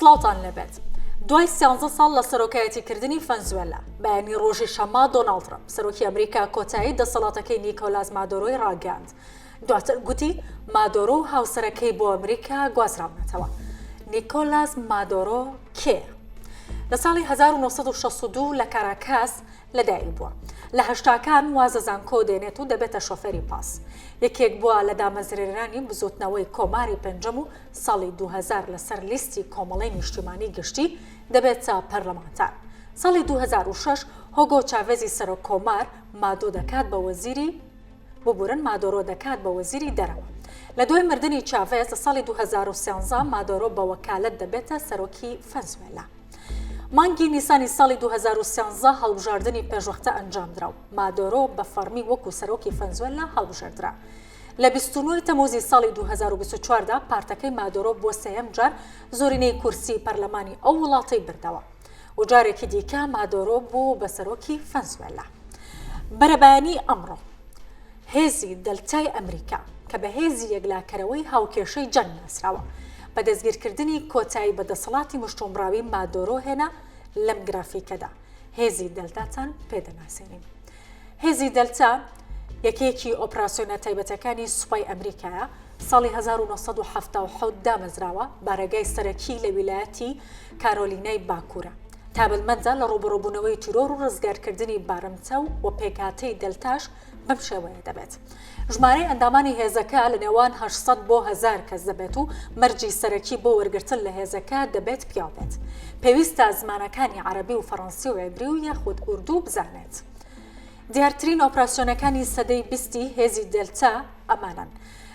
سلاوتان لەبێت. دوای 13 ساڵ لە سەرۆکایەتیکردنی ڤەنزوێلا بەیانی ڕۆژی شەمما دۆناڵد ترەمپ سەرۆکی ئەمریکا کۆتایی دەسەڵاتەکەی نیکۆلاس مادۆرۆی ڕاگەاند. دواتر گوتی مادۆرۆ و هاوسەرەکەی بۆ ئەمریکا گوازراونەتەوە. نیکۆلاس مادۆرۆ کێ؟ لە ساڵی 1962 لە کاراکاس لەدایک بووە. لە هەشتاکان وازە زانکۆ دێنێت و دەبێتە شۆفێری پاس. یەکێک بووە لە دامەزرێنانی بزوتنەوەی کۆماری پێنجەم و ساڵی 2000 لەسەر لیستی کۆمەڵەی نیشتیمانی گشتی دەبێتە پەرلەمانتار. ساڵی 2006 هۆگۆ چاڤێزی سەرۆک کۆمار مادۆ دەکات بە وەزیری ببورن مادۆرۆ دەکات بە وەزیری دەرەوە. لە دوای مردنی چاڤێز لە ساڵی 2013 مادۆرۆ بە وەکالەت دەبێتە سەرۆکی ڤەنزوێلا. مانگی نیسانی ساڵی 2013 هەڵبژاردننی پێشوەختە ئەنجامدراو. مادۆرۆ بە فەرمی وەکو سەرۆکی ڤەنزوێلا هەڵبژاردرا. لە 29 تەموزی ساڵی 2024دا پارتەکەی مادۆرۆ بۆ سێەم جار زۆرینەی کورسی پەرلەمانی ئەو وڵاتەی بردەوە و جارێکی دیکە مادۆرۆ بوو بە سەرۆکی ڤەنزوێلا. بەرەبایانی ئەمڕۆ هێزی دەلتای ئەمریکا کە بە هێزی یەکلاکەرەوەی هاوکێشەی جەنگ ناسراوە بە دەستگیرکردنی کۆتایی بەدەسەڵاتی مشتومڕاوی مادۆرۆ هێنا لەم گرافیکەدا. هێزی دەلتاتان پێدەناسێنین. هێزی دەلتا یەکێکی ئۆپراسیۆنە تایبەتەکانی سوپای ئەمریکایە. ساڵی 1970 دامەزراوە بارەگای سەرەکی لە ویلایەتی کارۆلینای باکوورە. تابلمەندە لە ڕوبەڕۆبوونەوەی تیرۆر و ڕزگارکردنی بارمچە و پێکهاتەی دەلتاش بەم شێوەیە دەبێت. ژمارەی ئەندامانی هێزەکە لە نێوان 800 بۆ 1000 کەس دەبێت و مەرجی سەرەکی بۆ وەرگرتن لە هێزەکە دەبێت پیاو بێت. پێویستە زمانەکانی عەرەبی و فەڕەنسی و عیبری و یاخود ئوردو بزانێت. دیارترین ئۆپراسیۆنەکانی سەدەی 20 هێزی دەلتا ئەمانن.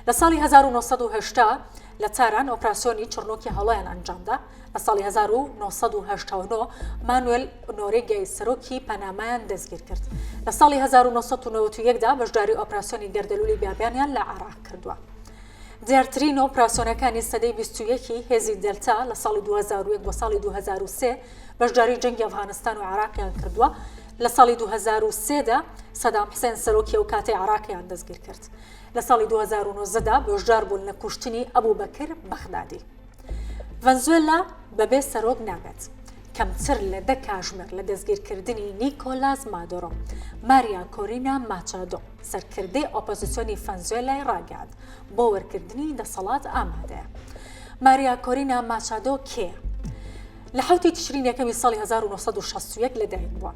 لە ساڵی 1980 لە تاران ئۆپراسیۆنی چڕنۆکی هەڵەیان ئەنجامدا. لە ساڵی 1989 مانوێل نۆرێگای سەرۆکی پەنامایان دەستگیر کرد. لە ساڵی 1991دا بەشداری ئۆپراسیۆنی گەردەلوولی بیابانیان لە عێراق کردووە. دیارترین ئۆپراسیۆنەکانی سەدەی 21 هێزی دەلتا لە ساڵی 2001 بۆ ساڵی 2003 بەشداری جەنگی ئەفغانستان و عێراقیان کردووە. لە ساڵی 2003دا سەدام حوسێن سەرۆکی ئەو کاتەی عێراقیان دەستگیر کرد. لە ساڵی 2009دا بەشدار بوون لە کوشتنی ئەبوبەکر بەغدادی. ڤەنزوێلا بەبێ سەرۆک نابێت. کەمتر لە 10 کاتژمێر لە دەستگیرکردنی نیکۆلاس مادۆرۆ ماریا کۆرینا ماچادۆ سەرکردەی ئۆپۆزیسیۆنی ڤەنزوێلای ڕاگەاند بۆ وەرگرتنی دەسەڵات ئامادەیە. ماریا کۆرینا ماچادۆ کێ؟ لە 7 تشرین یەکەمی ساڵی 1961 لەدایک بووە.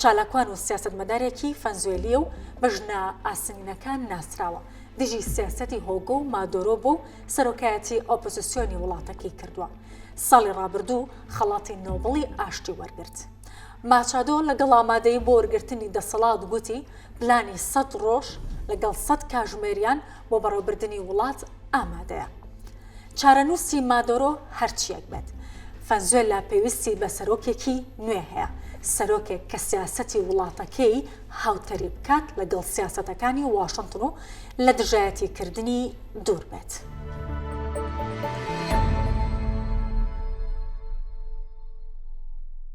چالاکوان و سیاسەتمەدارێکی ڤەنزوێلیە و بەژنا ئاسنینەکان ناسراوە. دژی سیاسەتی هۆگۆ و مادۆرۆ بۆ سەرۆکایەتی ئۆپۆزیسیۆنی وڵاتەکەی کردووە. ساڵی ڕابردوو خەڵاتی نۆبڵی ئاشتی وەرگرت. ماچادۆ لەگەڵ ئامادەیی بۆ وەرگرتنی دەسەڵات گوتی پلانی 100 ڕۆژ لەگەڵ 100 کاتژمێریان بۆ بەڕێوەبردننی وڵات ئامادەیە. چارەنووسی مادۆرۆ هەرچیەک بێت. ڤەنزوێلا پێویستی بە سەرۆکێکی نوێ هەیە. سەرۆکێک کە سیاسەتی وڵاتەکەی هاوتەری بکات لەگەڵ سیاسەتەکانی واشنگتن و لە دژایەتیکردنی دوور بێت.